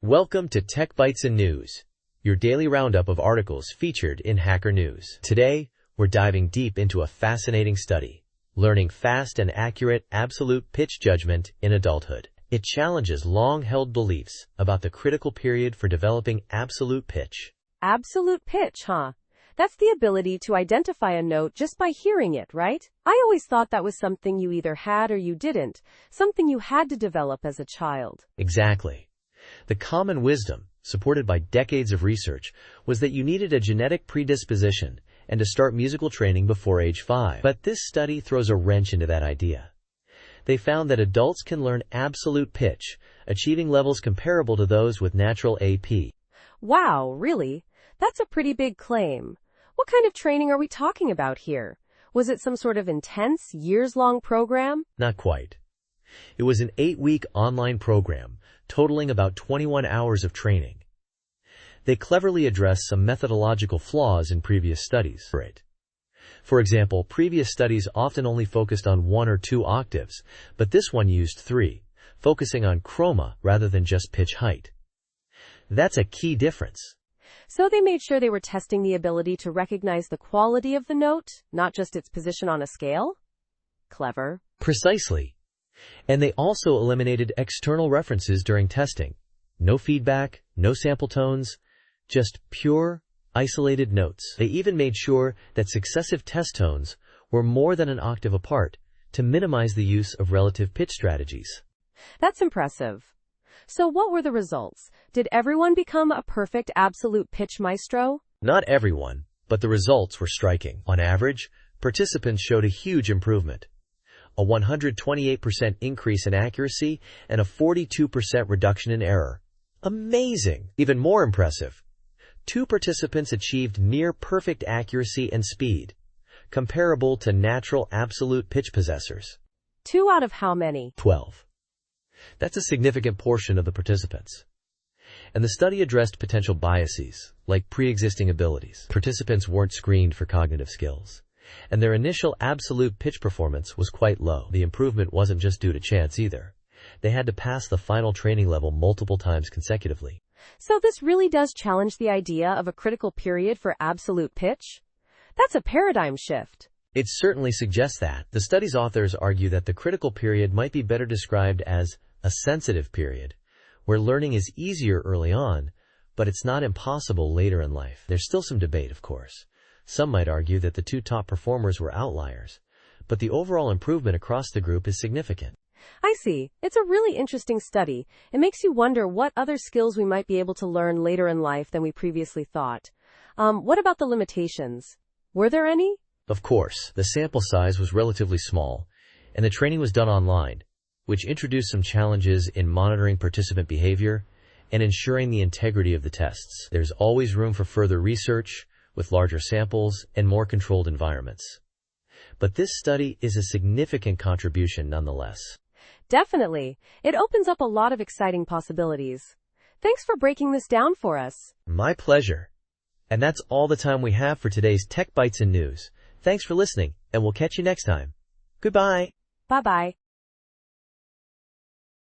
Welcome to Tech Bytes and News, your daily roundup of articles featured in Hacker News. Today, we're diving deep into a fascinating study, learning fast and accurate absolute pitch judgment in adulthood. It challenges long-held beliefs about the critical period for developing absolute pitch. Absolute pitch, huh? That's the ability to identify a note just by hearing it, right? I always thought that was something you either had or you didn't, something you had to develop as a child. Exactly. The common wisdom, supported by decades of research, was that you needed a genetic predisposition and to start musical training before age 5. But this study throws a wrench into that idea. They found that adults can learn absolute pitch, achieving levels comparable to those with natural AP. Wow, really? That's a pretty big claim. What kind of training are we talking about here? Was it some sort of intense, years-long program? Not quite. It was an 8-week online program, totaling about 21 hours of training. They cleverly addressed some methodological flaws in previous studies. For example, previous studies often only focused on 1 or 2 octaves, but this one used 3, focusing on chroma rather than just pitch height. That's a key difference. So they made sure they were testing the ability to recognize the quality of the note, not just its position on a scale? Clever. Precisely. And they also eliminated external references during testing. No feedback, no sample tones, just pure, isolated notes. They even made sure that successive test tones were more than an octave apart to minimize the use of relative pitch strategies. That's impressive. So what were the results? Did everyone become a perfect absolute pitch maestro? Not everyone, but the results were striking. On average, participants showed a huge improvement. A 128% increase in accuracy and a 42% reduction in error. Amazing! Even more impressive. 2 participants achieved near-perfect accuracy and speed, comparable to natural absolute pitch possessors. 2 out of how many? 12. That's a significant portion of the participants. And the study addressed potential biases, like pre-existing abilities. Participants weren't screened for cognitive skills, and their initial absolute pitch performance was quite low. The improvement wasn't just due to chance either. They had to pass the final training level multiple times consecutively. So this really does challenge the idea of a critical period for absolute pitch? That's a paradigm shift. It certainly suggests that. The study's authors argue that the critical period might be better described as a sensitive period, where learning is easier early on, but it's not impossible later in life. There's still some debate, of course. Some might argue that the 2 top performers were outliers, but the overall improvement across the group is significant. I see. It's a really interesting study. It makes you wonder what other skills we might be able to learn later in life than we previously thought. What about the limitations? Were there any? Of course, the sample size was relatively small, and the training was done online, which introduced some challenges in monitoring participant behavior and ensuring the integrity of the tests. There's always room for further research, with larger samples and more controlled environments. But this study is a significant contribution nonetheless. Definitely. It opens up a lot of exciting possibilities. Thanks for breaking this down for us. My pleasure. And that's all the time we have for today's Tech Bytes and News. Thanks for listening, and we'll catch you next time. Goodbye. Bye-bye.